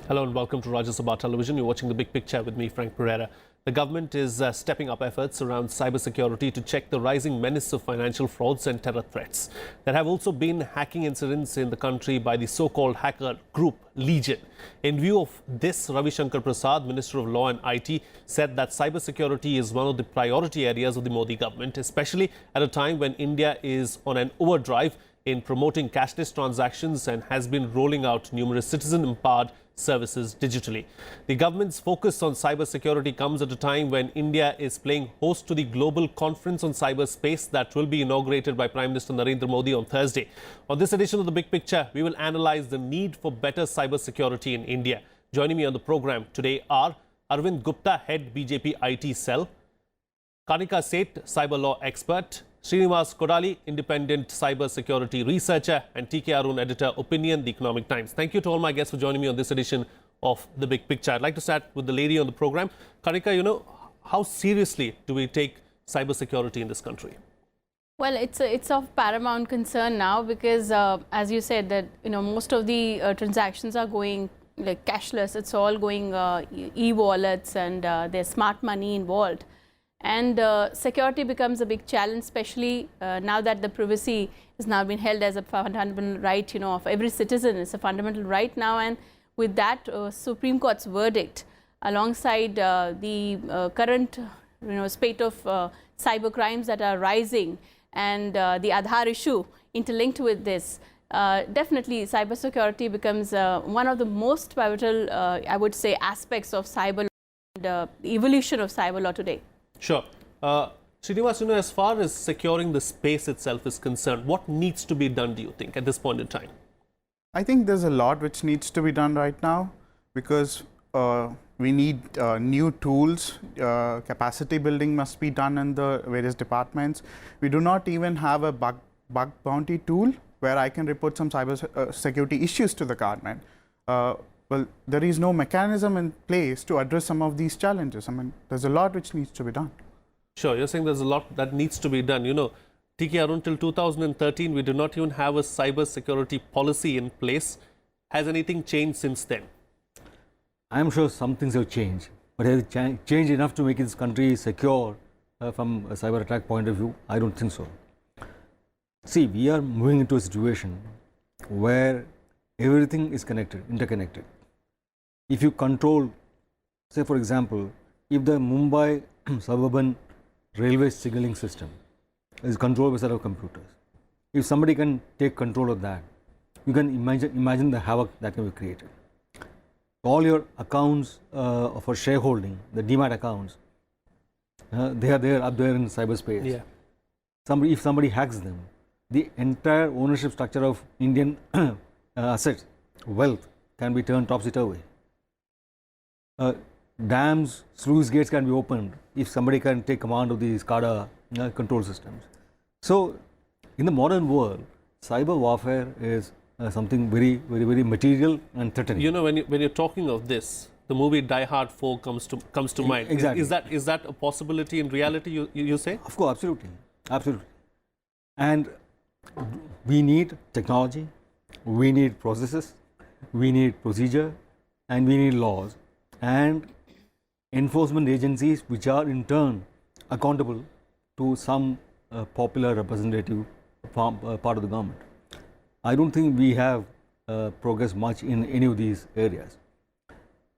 Hello and welcome to Rajya Sabha Television. You're watching The Big Picture with me, Frank Pereira. The government is stepping up efforts around cybersecurity to check the rising menace of financial frauds and terror threats. There have also been hacking incidents in the country by the so-called hacker group Legion. In view of this, Ravi Shankar Prasad, Minister of Law and IT, said that cybersecurity is one of the priority areas of the Modi government, especially at a time when India is on an overdrive in promoting cashless transactions and has been rolling out numerous citizen-empowered services digitally. The government's focus on cybersecurity comes at a time when India is playing host to the global conference on cyberspace that will be inaugurated by Prime Minister Narendra Modi on Thursday. On this edition of The Big Picture, we will analyze the need for better cybersecurity in India. Joining me on the program today are Arvind Gupta, Head BJP IT Cell, Karnika, Seth, Cyber Law Expert, Srinivas, Kodali, Independent Cyber Security Researcher, and TK Arun, Editor, Opinion, The Economic Times. Thank you to all my guests for joining me on this edition of The Big Picture. I'd like to start with the lady on the program. Karnika, how seriously do we take cyber security in this country? Well, it's of paramount concern now because, as you said, that most of the transactions are going like cashless. It's all going e-wallets, and there's smart money involved. And security becomes a big challenge, especially now that the privacy has now been held as a fundamental right, of every citizen. It's a fundamental right now, and with that Supreme Court's verdict, alongside the current, spate of cyber crimes that are rising, and the Aadhaar issue interlinked with this, definitely cybersecurity becomes one of the most pivotal, I would say, aspects of cyber law and the evolution of cyber law today. Sure. Srinivas, as far as securing the space itself is concerned, what needs to be done, do you think, at this point in time? I think there's a lot which needs to be done right now because we need new tools. Capacity building must be done in the various departments. We do not even have a bug bounty tool where I can report some cyber security issues to the government. Well, there is no mechanism in place to address some of these challenges. I mean, there's a lot which needs to be done. Sure, you're saying there's a lot that needs to be done. TK Arun, till 2013, we did not even have a cyber security policy in place. Has anything changed since then? I'm sure some things have changed, but has it changed enough to make this country secure from a cyber attack point of view? I don't think so. See, we are moving into a situation where everything is connected, interconnected. If you control, say for example, if the Mumbai suburban railway signaling system is controlled by a set of computers, if somebody can take control of that, you can imagine the havoc that can be created. All your accounts for shareholding, the demat accounts, they are there up there in cyberspace. Yeah. If somebody hacks them, the entire ownership structure of Indian assets, wealth can be turned topsy-turvy. Dams, sluice gates can be opened if somebody can take command of these SCADA control systems. So, in the modern world, cyber warfare is something very, very, very material and threatening. When you're talking of this, the movie Die Hard 4 comes to mind. Exactly. Is that a possibility in reality? You say? Of course, absolutely, absolutely. And we need technology, we need processes, we need procedure, and we need laws and enforcement agencies which are in turn accountable to some popular representative part of the government. I don't think we have progressed much in any of these areas.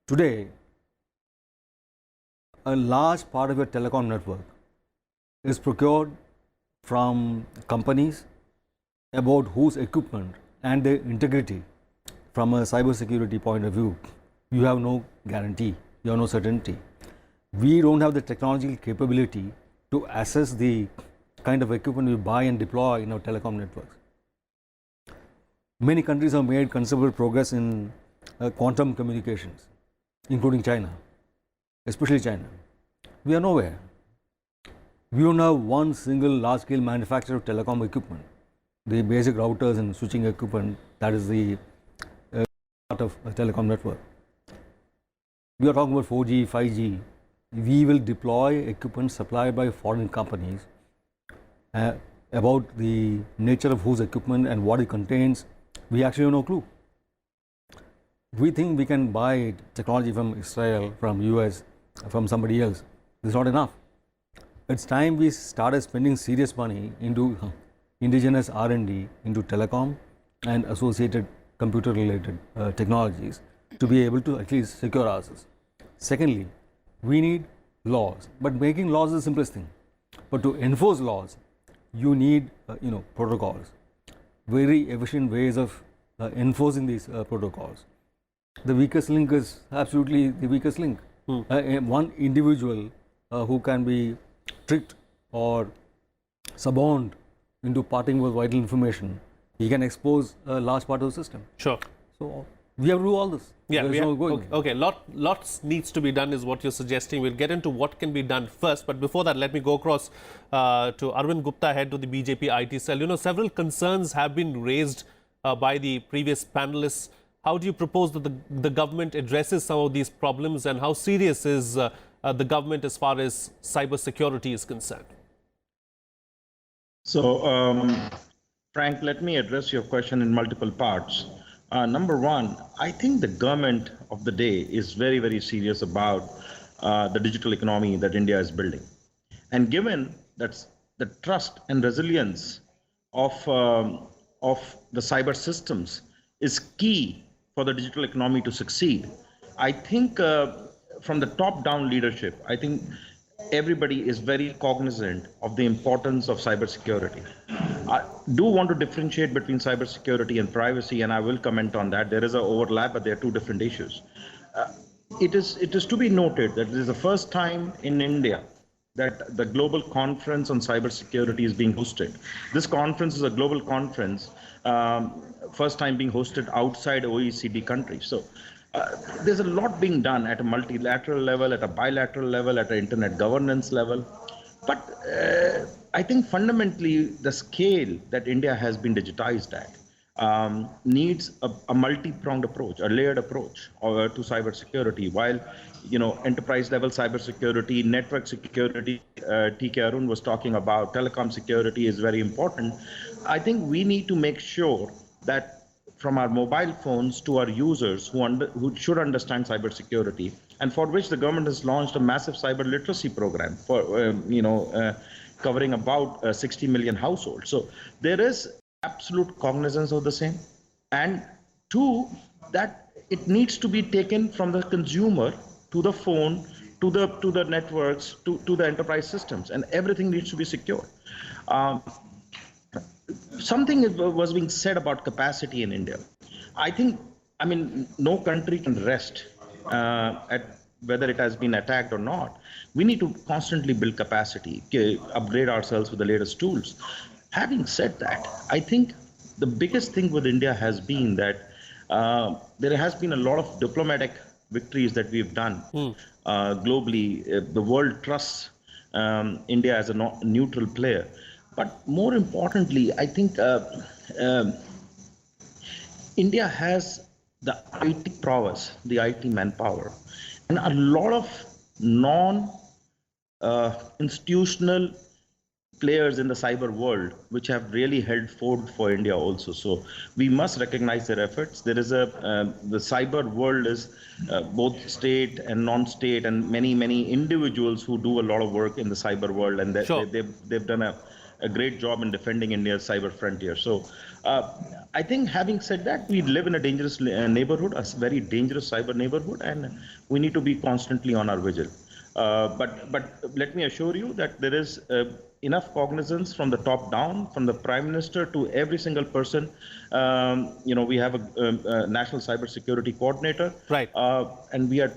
Today, a large part of your telecom network is procured from companies about whose equipment and their integrity from a cyber security point of view, you have no guarantee, you have no certainty. We don't have the technological capability to assess the kind of equipment we buy and deploy in our telecom networks. Many countries have made considerable progress in quantum communications, including China, especially China. We are nowhere. We don't have one single large-scale manufacturer of telecom equipment. The basic routers and switching equipment, that is the part of a telecom network. We are talking about 4G, 5G. We will deploy equipment supplied by foreign companies about the nature of whose equipment and what it contains. We actually have no clue. we think we can buy technology from Israel, from US, from somebody else. This is not enough. It's time we started spending serious money into indigenous R&D, into telecom and associated computer-related technologies to be able to at least secure ourselves. Secondly, we need laws, but making laws is the simplest thing. But to enforce laws, you need protocols, very efficient ways of enforcing these protocols. The weakest link is absolutely the weakest link. One individual who can be tricked or suborned into parting with vital information, he can expose a large part of the system. Sure. So we have to do all this. Yeah, There is no going. okay. Lots needs to be done is what you're suggesting. We'll get into what can be done first, but before that, let me go across to Arvind Gupta, head to the BJP IT cell. Several concerns have been raised by the previous panelists. How do you propose that the government addresses some of these problems, and how serious is the government as far as cyber security is concerned? So, Frank, let me address your question in multiple parts. Number one, I think the government of the day is very, very serious about the digital economy that India is building. And given that the trust and resilience of the cyber systems is key for the digital economy to succeed, I think from the top-down leadership, I think everybody is very cognizant of the importance of cybersecurity. I do want to differentiate between cybersecurity and privacy, and I will comment on that. There is an overlap, but they are two different issues. It is to be noted that this is the first time in India that the global conference on cybersecurity is being hosted. This conference is a global conference, first time being hosted outside OECD countries. So there's a lot being done at a multilateral level, at a bilateral level, at an internet governance level. But I think fundamentally the scale that India has been digitized at needs a multi-pronged approach, a layered approach to cybersecurity. While enterprise level cybersecurity, network security, TK Arun was talking about, telecom security is very important. I think we need to make sure that from our mobile phones to our users who should understand cybersecurity, and for which the government has launched a massive cyber literacy program for covering about 60 million households. So there is absolute cognizance of the same, and two, that it needs to be taken from the consumer to the phone to the networks to the enterprise systems, and everything needs to be secure. Something was being said about capacity in India. I mean, no country can rest at whether it has been attacked or not. We need to constantly build capacity, upgrade ourselves with the latest tools. Having said that, I think the biggest thing with India has been that there has been a lot of diplomatic victories that we've done globally. The world trusts India as a neutral player. But more importantly, I think India has the IT prowess, the IT manpower, and a lot of non-institutional players in the cyber world, which have really held fort for India also. So we must recognize their efforts. There is the cyber world is both state and non-state, and many individuals who do a lot of work in the cyber world, and they've done a great job in defending India's cyber frontier. So I think, having said that, we live in a dangerous neighborhood, a very dangerous cyber neighborhood, and we need to be constantly on our vigil. But let me assure you that there is enough cognizance from the top down, from the Prime Minister to every single person. We have a National Cybersecurity Coordinator. Right. And we are,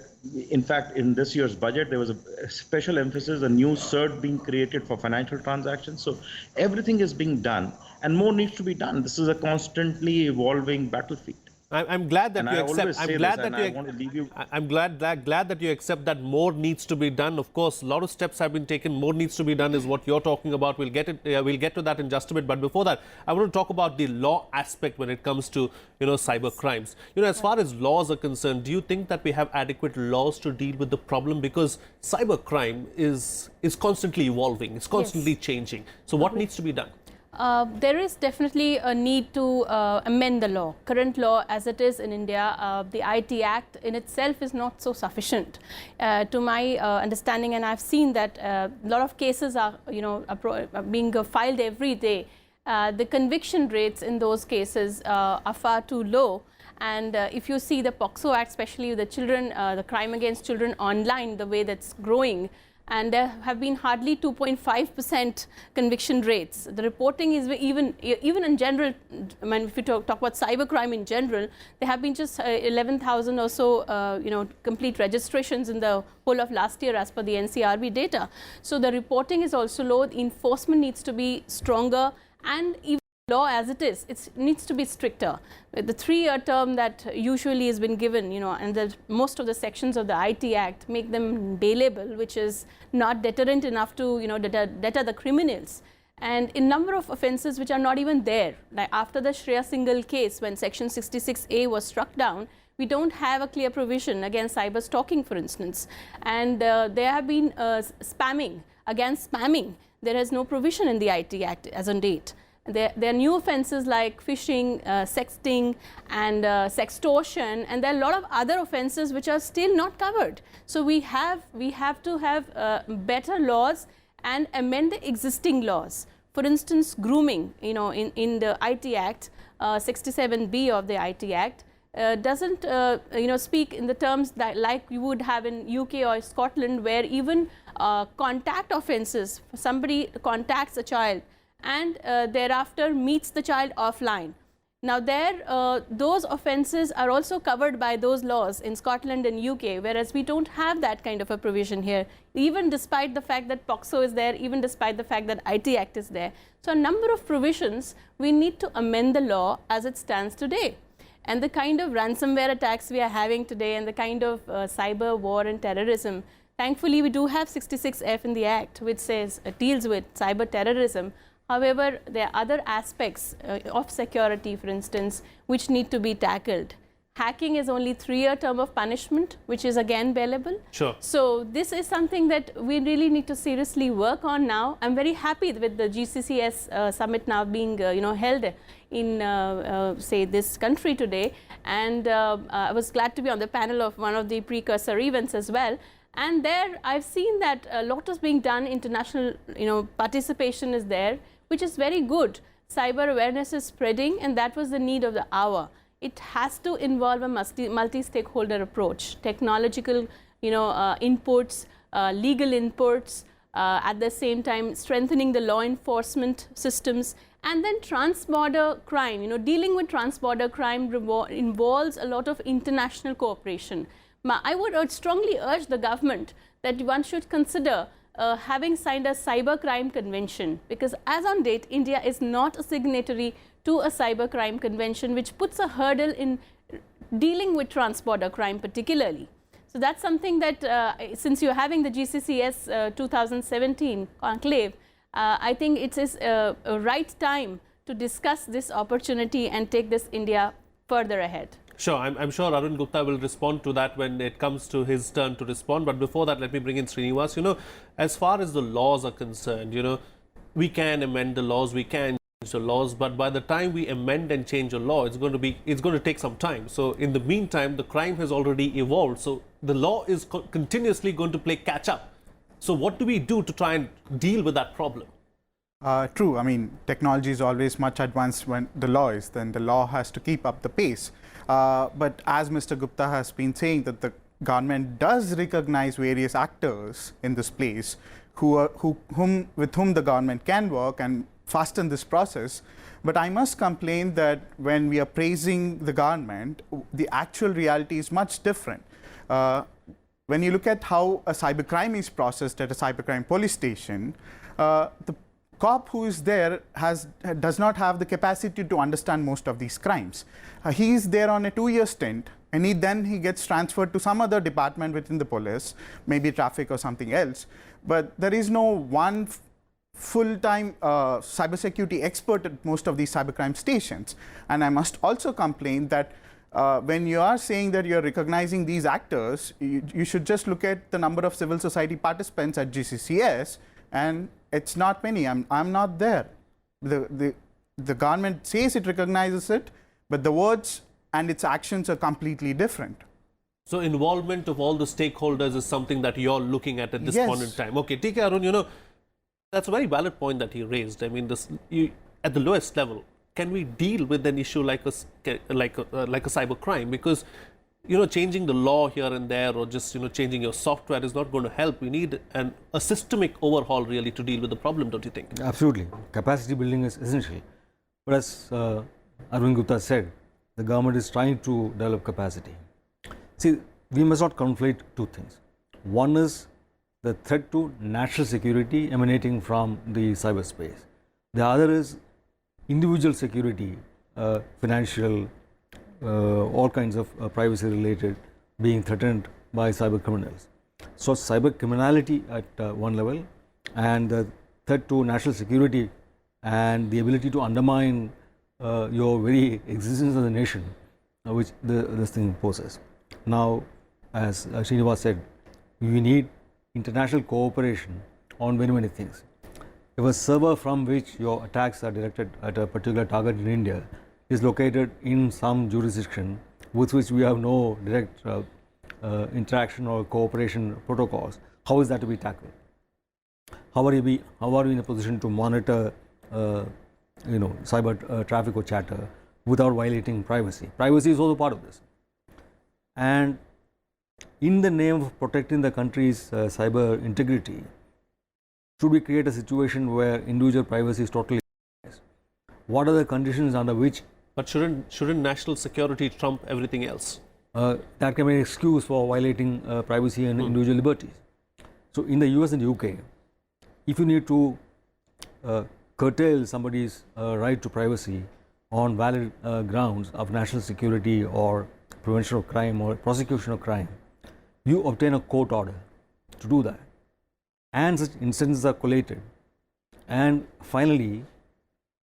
in fact, in this year's budget, there was a special emphasis, a new CERT being created for financial transactions. So everything is being done, and more needs to be done. This is a constantly evolving battlefield. I'm glad that you accept. I'm glad that you accept that more needs to be done. Of course, a lot of steps have been taken. More needs to be done is what you're talking about. We'll get to that in just a bit. But before that, I want to talk about the law aspect when it comes to cyber crimes. As far as laws are concerned, do you think that we have adequate laws to deal with the problem? Because cyber crime is constantly evolving. It's constantly changing. So what needs to be done? There is definitely a need to amend the law. Current law as it is in India, the IT Act in itself is not so sufficient. To my understanding, and I've seen that a lot of cases are, being filed every day. The conviction rates in those cases are far too low. And if you see the POCSO Act, especially the children, the crime against children online, the way that's growing, and there have been hardly 2.5% conviction rates. The reporting is even in general, I mean, if you talk about cybercrime in general, there have been just 11,000 or so, complete registrations in the whole of last year as per the NCRB data. So the reporting is also low. The enforcement needs to be stronger, and even law as it is, it needs to be stricter. The 3-year term that usually has been given, and most of the sections of the IT Act make them bailable, which is not deterrent enough to, deter the criminals. And in number of offences which are not even there, like after the Shreya Singhal case, when Section 66A was struck down, we don't have a clear provision against cyber stalking, for instance. And there have been spamming. Against spamming, there is no provision in the IT Act as on date. There are new offences like phishing, sexting, and sextortion, and there are a lot of other offences which are still not covered. So we have to have better laws and amend the existing laws. For instance, grooming, in the IT Act, 67B of the IT Act, doesn't speak in the terms that like you would have in UK or Scotland, where even contact offences, somebody contacts a child and thereafter meets the child offline. Now those offences are also covered by those laws in Scotland and UK, whereas we don't have that kind of a provision here, even despite the fact that POCSO is there, even despite the fact that IT Act is there. So a number of provisions, we need to amend the law as it stands today. And the kind of ransomware attacks we are having today, and the kind of cyber war and terrorism, thankfully we do have 66F in the Act, which says deals with cyber terrorism. However, there are other aspects of security, for instance, which need to be tackled. Hacking is only 3-year term of punishment, which is again bailable. Sure. So this is something that we really need to seriously work on now. I'm very happy with the GCCS summit now being held in say this country today, and I was glad to be on the panel of one of the precursor events as well. And there I've seen that a lot is being done. International participation is there, which is very good. Cyber awareness is spreading, and that was the need of the hour. It has to involve a multi-stakeholder approach, technological inputs, legal inputs, at the same time strengthening the law enforcement systems, and then trans-border crime. Dealing with trans-border crime involves a lot of international cooperation. I would strongly urge the government that one should consider having signed a cybercrime convention, because as on date, India is not a signatory to a cybercrime convention, which puts a hurdle in dealing with trans-border crime particularly. So that's something that, since you're having the GCCS 2017 conclave, I think it is a right time to discuss this opportunity and take this India further ahead. Sure, I'm sure Arun Gupta will respond to that when it comes to his turn to respond. But before that, let me bring in Srinivas. As far as the laws are concerned, we can amend the laws, we can change the laws, but by the time we amend and change a law, it's going to take some time. So in the meantime, the crime has already evolved. So the law is continuously going to play catch up. So what do we do to try and deal with that problem? True. I mean, technology is always much advanced when the law is, then the law has to keep up the pace. But as Mr. Gupta has been saying, that the government does recognize various actors in this place with whom the government can work and fasten this process. But I must complain that when we are praising the government, the actual reality is much different. When you look at how a cybercrime is processed at a cybercrime police station, the cop who is there does not have the capacity to understand most of these crimes. He is there on a 2-year stint, and then he gets transferred to some other department within the police, maybe traffic or something else. But there is no one full-time cybersecurity expert at most of these cybercrime stations. And I must also complain that when you are saying that you're recognizing these actors, you should just look at the number of civil society participants at GCCS, and it's not many. I'm not there. the government says it recognizes it, but the words and its actions are completely different. So involvement of all the stakeholders is something that you're looking at this Yes. point in time. Okay, TK Arun, that's a very valid point that he raised. I mean, at the lowest level, can we deal with an issue like a cyber crime? Because changing the law here and there, or just changing your software is not going to help. We need a systemic overhaul really to deal with the problem, don't you think? Absolutely. Capacity building is essential. But as Arvind Gupta said, the government is trying to develop capacity. See, we must not conflate two things. One is the threat to national security emanating from the cyberspace. The other is individual security, financial, all kinds of privacy related, being threatened by cyber criminals. So cyber criminality at one level, and the threat to national security and the ability to undermine your very existence as a nation, which this thing poses. Now, as Srinivas said, we need international cooperation on many things. If a server from which your attacks are directed at a particular target in India is located in some jurisdiction with which we have no direct interaction or cooperation protocols, how is that to be tackled? How are we in a position to monitor cyber traffic or chatter without violating privacy? Privacy is also part of this. And in the name of protecting the country's cyber integrity, should we create a situation where individual privacy is totally compromised? What are the conditions under which? But shouldn't national security trump everything else? That can be an excuse for violating privacy and individual liberties. So in the US and UK, if you need to curtail somebody's right to privacy on valid grounds of national security or prevention of crime or prosecution of crime, you obtain a court order to do that. And such instances are collated. And finally,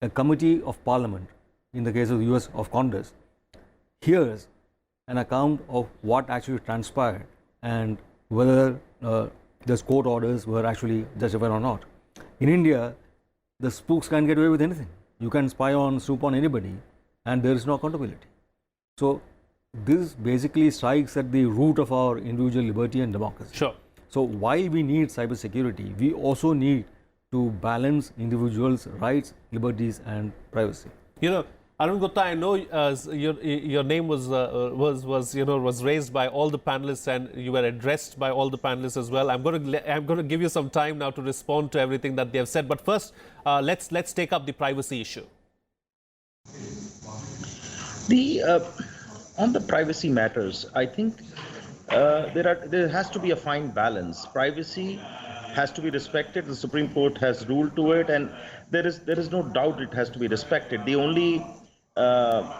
a committee of parliament, in the case of the US of Congress, hears an account of what actually transpired and whether those court orders were actually justified or not. In India, the spooks can get away with anything. You can spy on, snoop on anybody, and there is no accountability. So this basically strikes at the root of our individual liberty and democracy. Sure. So while we need cybersecurity, we also need to balance individuals' rights, liberties, and privacy. Arun Gupta, I know your name was raised by all the panelists, and you were addressed by all the panelists as well. I'm going to give you some time now to respond to everything that they have said. But first, let's take up the privacy issue. On the privacy matters, I think there has to be a fine balance. Privacy has to be respected. The Supreme Court has ruled to it, and there is no doubt it has to be respected. The only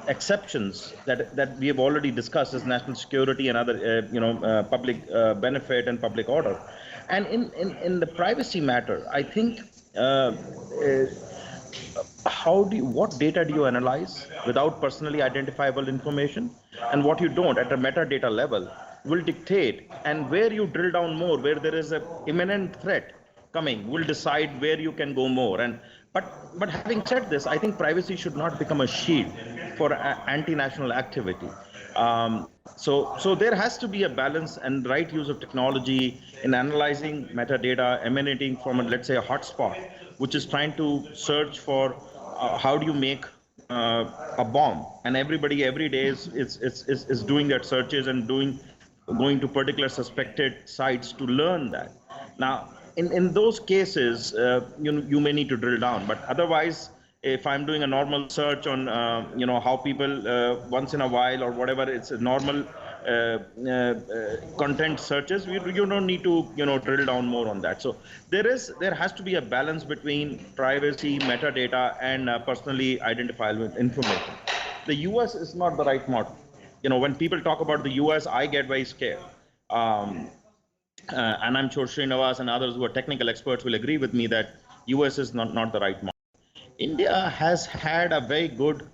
exceptions that we have already discussed is national security and other public benefit and public order. And in the privacy matter, I think what data do you analyze without personally identifiable information, and what you don't at a metadata level will dictate, and where you drill down more, where there is an imminent threat coming, will decide where you can go more. But having said this, I think privacy should not become a shield for anti-national activity. So there has to be a balance and right use of technology in analyzing metadata emanating from, let's say, a hotspot, which is trying to search for how do you make a bomb, and everybody every day is doing that searches and going to particular suspected sites to learn that. Now, in those cases, you may need to drill down, but otherwise, if I'm doing a normal search on how people once in a while or whatever, it's a normal content searches, you don't need to drill down more on that. So there has to be a balance between privacy, metadata, and personally identifiable information. The US is not the right model. When people talk about the US, I get very scared. And I'm sure Srinivas and others who are technical experts will agree with me that US is not the right model. India has had a very good,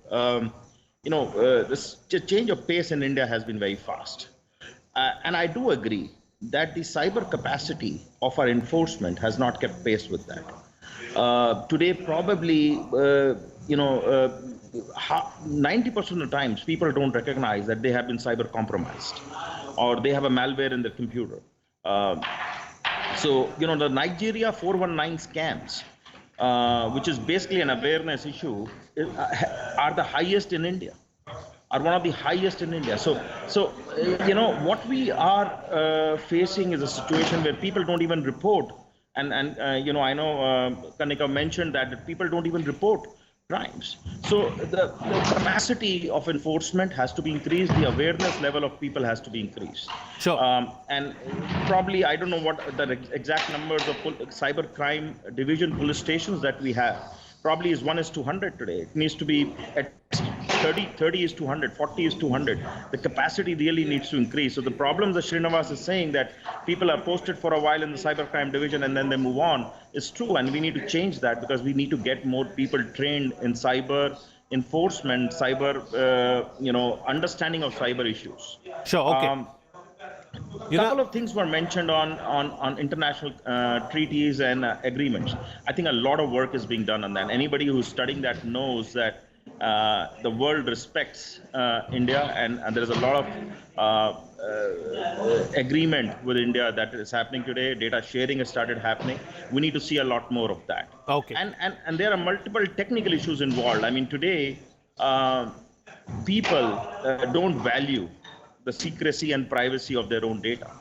this change of pace in India has been very fast. And I do agree that the cyber capacity of our enforcement has not kept pace with that. Today, probably, 90% of the times people don't recognize that they have been cyber compromised or they have a malware in their computer. The Nigeria 419 scams, which is basically an awareness issue, are the highest in India, are one of the highest in India. What we are facing is a situation where people don't even report. I know Karnika mentioned that people don't even report crimes. So the capacity of enforcement has to be increased. The awareness level of people has to be increased. Sure. And probably, I don't know what the exact numbers of cyber crime division police stations that we have. Probably is 1:100 today. It needs to be at 30 is 200, 40 is 200. The capacity really needs to increase. So the problem that Srinivas is saying that people are posted for a while in the cybercrime division and then they move on is true, and we need to change that because we need to get more people trained in cyber enforcement, cyber, understanding of cyber issues. Sure. Okay. A couple of things were mentioned on international treaties and agreements. I think a lot of work is being done on that. Anybody who's studying that knows that the world respects India, and there is a lot of agreement with India that is happening today. Data sharing has started happening. We need to see a lot more of that. Okay. And there are multiple technical issues involved. I mean, today, people don't value the secrecy and privacy of their own data.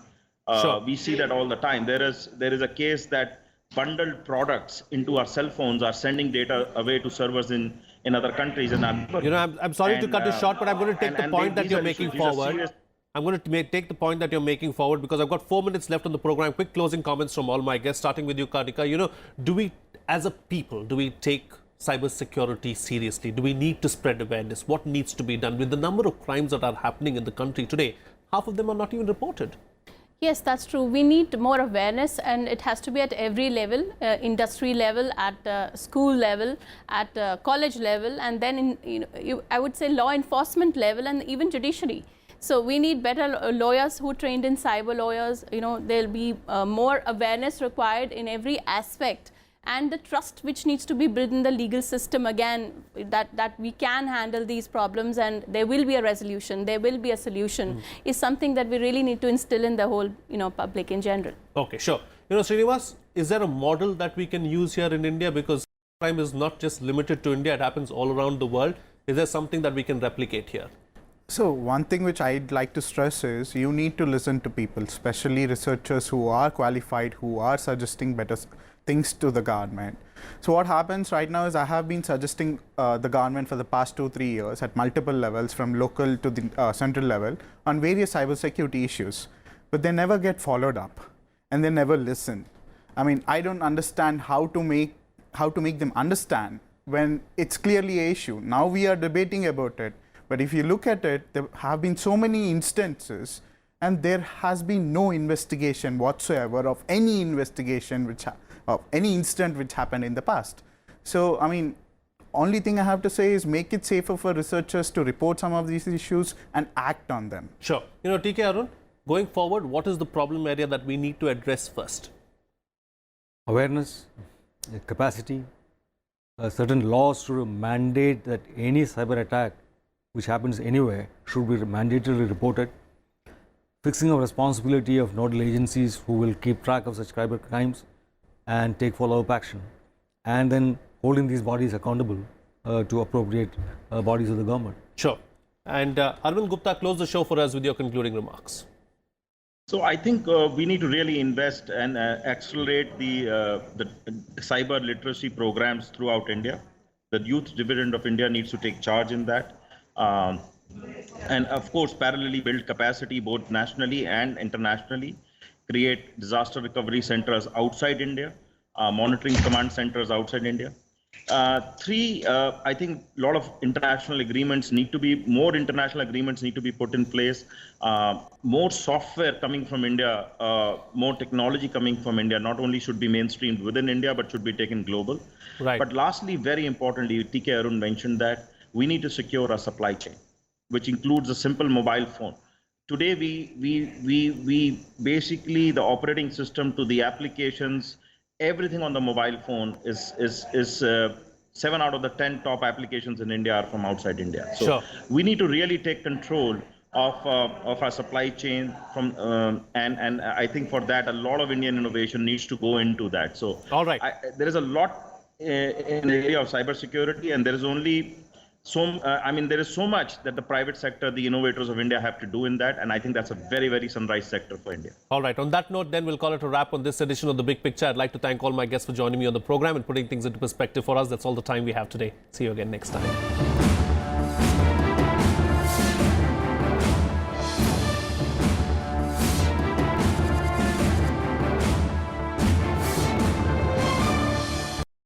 Sure. We see that all the time. There is a case that bundled products into our cell phones are sending data away to servers in other countries. And I'm sorry to cut you short, but I'm going to take the point that you're making forward. I'm going to take the point that you're making forward because I've got 4 minutes left on the program. Quick closing comments from all my guests, starting with you, Karnika. Do we, as a people, do we take cybersecurity seriously? Do we need to spread awareness? What needs to be done with the number of crimes that are happening in the country today? Half of them are not even reported. Yes, that's true. We need more awareness, and it has to be at every level, industry level, at school level, at college level, and then I would say law enforcement level and even judiciary. So we need better lawyers who trained in cyber lawyers. There'll be more awareness required in every aspect, and the trust which needs to be built in the legal system again, that we can handle these problems and there will be a resolution, there will be a solution, is something that we really need to instill in the whole public in general. Okay, sure. Srinivas, is there a model that we can use here in India? Because crime is not just limited to India, it happens all around the world. Is there something that we can replicate here? So one thing which I'd like to stress is you need to listen to people, especially researchers who are qualified, who are suggesting better things to the government. So what happens right now is I have been suggesting the government for the past 2-3 years at multiple levels, from local to the central level, on various cybersecurity issues, but they never get followed up and they never listen. I mean, I don't understand how to make them understand when it's clearly an issue. Now we are debating about it, but if you look at it, there have been so many instances and there has been no investigation whatsoever of any investigation of any incident which happened in the past. So, I mean, only thing I have to say is make it safer for researchers to report some of these issues and act on them. Sure. TK, Arun, going forward, what is the problem area that we need to address first? Awareness, capacity, certain laws to mandate that any cyber attack which happens anywhere should be mandatorily reported, fixing of responsibility of nodal agencies who will keep track of such cyber crimes and take follow-up action, and then holding these bodies accountable to appropriate bodies of the government. Sure. And Arvind, Gupta, close the show for us with your concluding remarks. So I think we need to really invest and accelerate the cyber literacy programs throughout India. The youth dividend of India needs to take charge in that. And of course, parallelly build capacity both nationally and internationally, create disaster recovery centers outside India, monitoring command centers outside India. Three, I think a lot of international agreements need to be, more international agreements need to be put in place, more software coming from India, more technology coming from India, not only should be mainstreamed within India, but should be taken global. Right. But lastly, very importantly, TK Arun mentioned that we need to secure our supply chain, which includes a simple mobile phone. Today, we basically, the operating system to the applications everything on the mobile phone is 7 out of the 10 top applications in India are from outside India. So Sure. we need to really take control of our supply chain from and I think for that a lot of Indian innovation needs to go into that. So All right. there is a lot in the area of cybersecurity, and there is only there is so much that the private sector, the innovators of India have to do in that, and I think that's a very, very sunrise sector for India. All right. On that note, then we'll call it a wrap on this edition of The Big Picture. I'd like to thank all my guests for joining me on the program and putting things into perspective for us. That's all the time we have today. See you again next time.